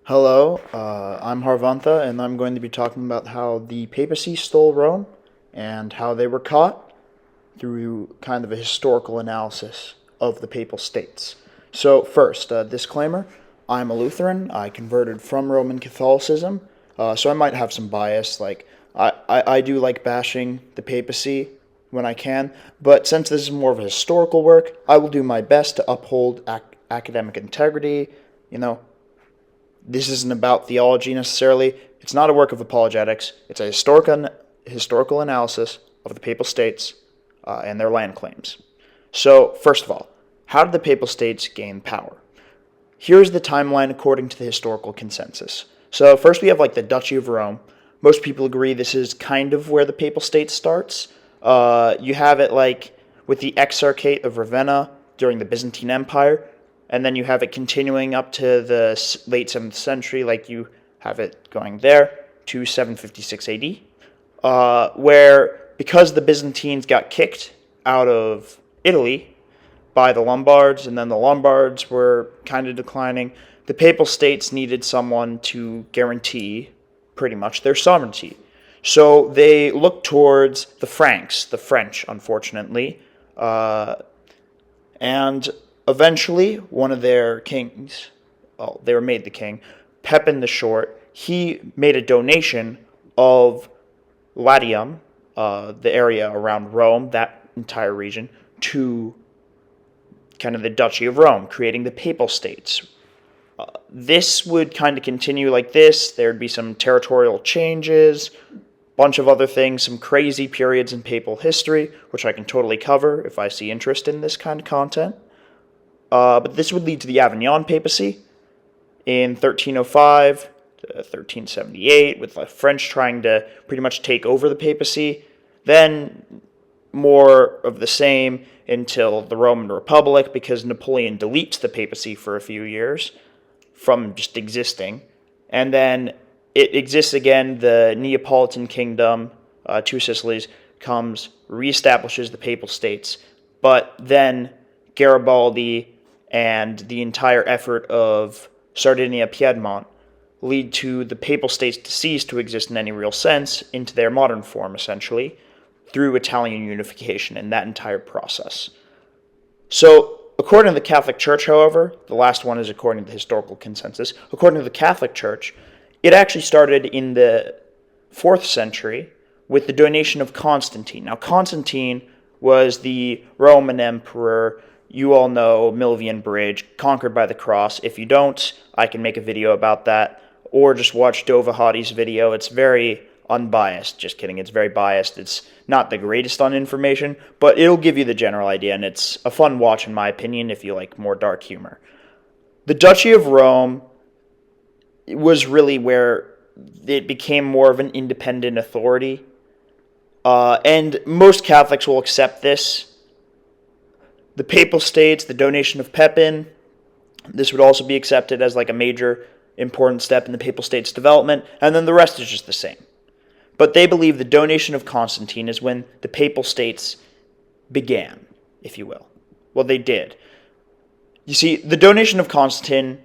Hello, I'm Harvantha, and I'm going to be talking about how the papacy stole Rome and how they were caught through kind of a historical analysis of the papal states. So, first, disclaimer, I'm a Lutheran. I converted from Roman Catholicism, so I might have some bias. I do like bashing the papacy when I can, but since this is more of a historical work, I will do my best to uphold academic integrity, you know, this isn't about theology necessarily. It's not a work of apologetics. It's a historical analysis of the papal states and their land claims. So, first of all, how did the papal states gain power? Here's the timeline according to the historical consensus. So, first we have like the Duchy of Rome. Most people agree this is kind of where the papal state starts. You have it like with the Exarchate of Ravenna during the Byzantine Empire, and then you have it continuing up to the late 7th century, like you have it going there to 756 AD, where because the Byzantines got kicked out of Italy by the Lombards, and then the Lombards were kind of declining, the papal states needed someone to guarantee pretty much their sovereignty. So they looked towards the Franks, the French, unfortunately, and eventually one of their kings, well, they were made the king, Pepin the Short, he made a donation of Latium, the area around Rome, that entire region, to kind of the Duchy of Rome, creating the Papal States. This would kind of continue like this. There'd be some territorial changes, bunch of other things, some crazy periods in papal history, which I can totally cover if I see interest in this kind of content. But this would lead to the Avignon papacy in 1305 to 1378, with the French trying to pretty much take over the papacy. Then more of the same until the Roman Republic, because Napoleon deletes the papacy for a few years from just existing. And then it exists again. The Neapolitan kingdom, Two Sicilies, comes, reestablishes the papal states. But then Garibaldi and the entire effort of Sardinia Piedmont lead to the papal states to cease to exist in any real sense into their modern form, essentially, through Italian unification and that entire process. So, according to the Catholic Church, however, the last one is according to the historical consensus, according to the Catholic Church, it actually started in the 4th century with the donation of Constantine. Now, Constantine was the Roman emperor. You all know Milvian Bridge, conquered by the cross. If you don't, I can make a video about that, or just watch Dovahati's video. It's very unbiased. Just kidding, it's very biased. It's not the greatest on information, but it'll give you the general idea, and it's a fun watch, in my opinion, if you like more dark humor. The Duchy of Rome was really where it became more of an independent authority, and most Catholics will accept this. The Papal States, the donation of Pepin, this would also be accepted as like a major important step in the Papal States' development, and then the rest is just the same. But they believe the donation of Constantine is when the Papal States began, if you will. Well, they did. You see, the donation of Constantine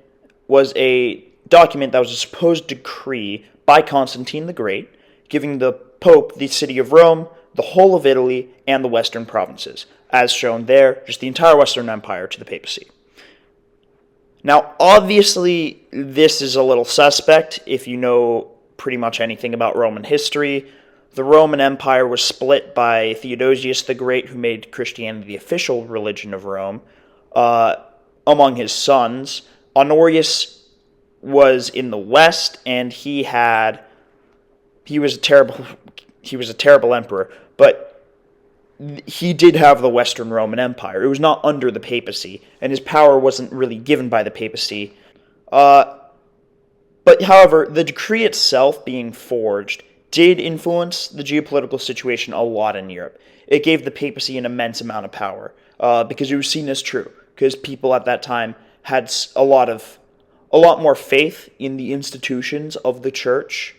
was a document that was a supposed decree by Constantine the Great, giving the Pope the city of Rome, the whole of Italy, and the western provinces, as shown there, just the entire Western Empire to the papacy. Now, obviously, this is a little suspect if you know pretty much anything about Roman history. The Roman Empire was split by Theodosius the Great, who made Christianity the official religion of Rome, among his sons. Honorius was in the west, and he was a terrible emperor, but he did have the Western Roman Empire. It was not under the papacy, and his power wasn't really given by the papacy. But however, the decree itself being forged did influence the geopolitical situation a lot in Europe. It gave the papacy an immense amount of power, because it was seen as true, because people at that time had a lot more faith in the institutions of the church,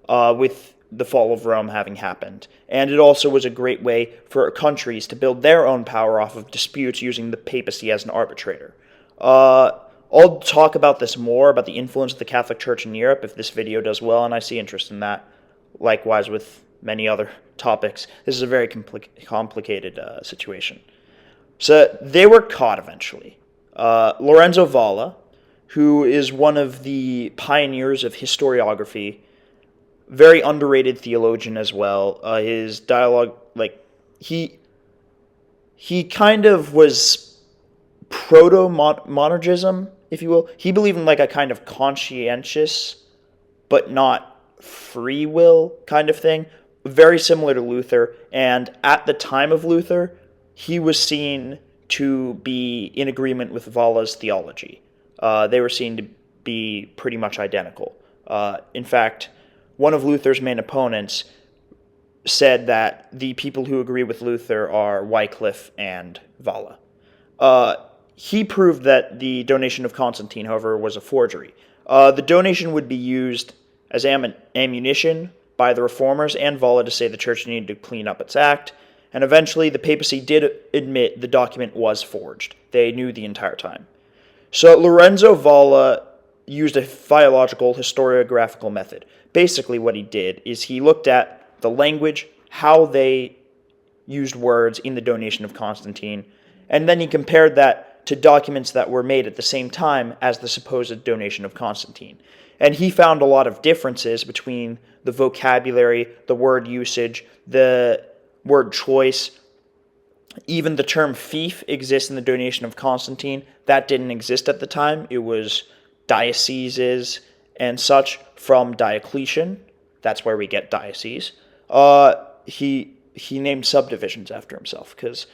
with the fall of Rome having happened. And it also was a great way for countries to build their own power off of disputes using the papacy as an arbitrator. I'll talk about this more, about the influence of the Catholic Church in Europe, if this video does well, and I see interest in that. Likewise with many other topics. This is a very complicated situation. So they were caught eventually. Lorenzo Valla, who is one of the pioneers of historiography, very underrated theologian as well. His dialogue, he kind of was proto-monergism, if you will. He believed in a kind of conscientious, but not free will kind of thing, very similar to Luther. And at the time of Luther, he was seen to be in agreement with Valla's theology. They were seen to be pretty much identical. In fact, one of Luther's main opponents said that the people who agree with Luther are Wycliffe and Valla. He proved that the donation of Constantine, however, was a forgery. The donation would be used as ammunition by the reformers and Valla to say the church needed to clean up its act, and eventually the papacy did admit the document was forged. They knew the entire time. So Lorenzo Valla used a philological historiographical method. Basically what he did is he looked at the language, how they used words in the donation of Constantine, and then he compared that to documents that were made at the same time as the supposed donation of Constantine. And he found a lot of differences between the vocabulary, the word usage, the word choice. Even the term fief exists in the donation of Constantine. That didn't exist at the time. It was dioceses and such from Diocletian. That's where we get diocese. He named subdivisions after himself, because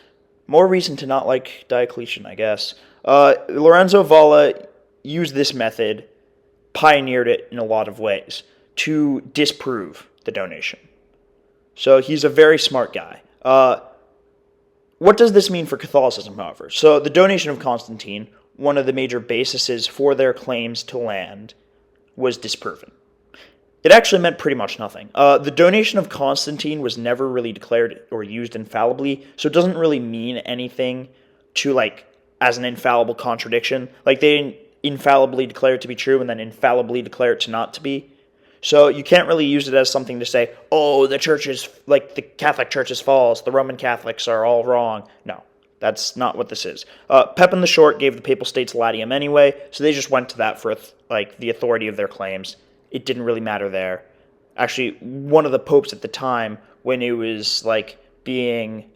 more reason to not like Diocletian, I guess. Lorenzo Valla used this method, pioneered it in a lot of ways, to disprove the donation. So he's a very smart guy. What does this mean for Catholicism, however? So the donation of Constantine, one of the major bases for their claims to land, was disproven. It actually meant pretty much nothing. The donation of Constantine was never really declared or used infallibly, so it doesn't really mean anything to, as an infallible contradiction. They didn't infallibly declare it to be true and then infallibly declare it to not to be. So you can't really use it as something to say, oh, the church is, the Catholic Church is false, the Roman Catholics are all wrong. No, that's not what this is. Pepin the Short gave the Papal States Latium anyway, so they just went to that for, the authority of their claims. It didn't really matter there. Actually, one of the popes at the time, when it was, being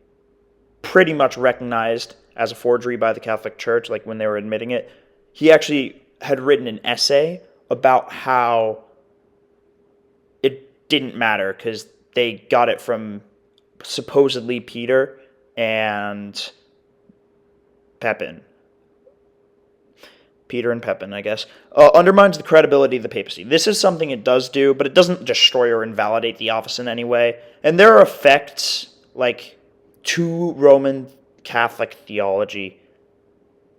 pretty much recognized as a forgery by the Catholic Church, when they were admitting it, he actually had written an essay about how it didn't matter because they got it from supposedly Peter and Pepin. Peter and Pepin, I guess, undermines the credibility of the papacy. This is something it does do, but it doesn't destroy or invalidate the office in any way. And there are effects, to Roman Catholic theology.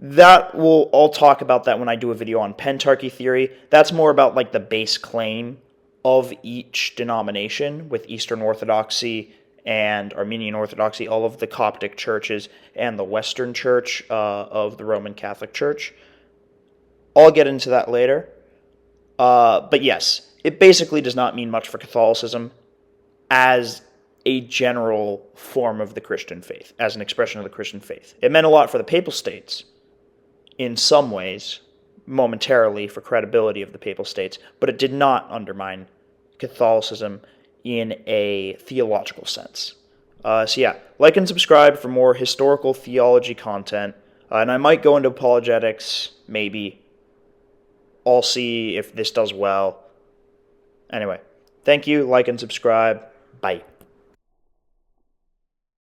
I'll talk about that when I do a video on pentarchy theory. That's more about, the base claim of each denomination, with Eastern Orthodoxy and Armenian Orthodoxy, all of the Coptic churches, and the Western Church of the Roman Catholic Church. I'll get into that later. But yes, it basically does not mean much for Catholicism as a general form of the Christian faith, as an expression of the Christian faith. It meant a lot for the Papal States, in some ways, momentarily, for credibility of the Papal States, but it did not undermine Catholicism in a theological sense. So yeah, like and subscribe for more historical theology content, and I might go into apologetics, maybe. I'll see if this does well. Anyway, thank you, like and subscribe. Bye.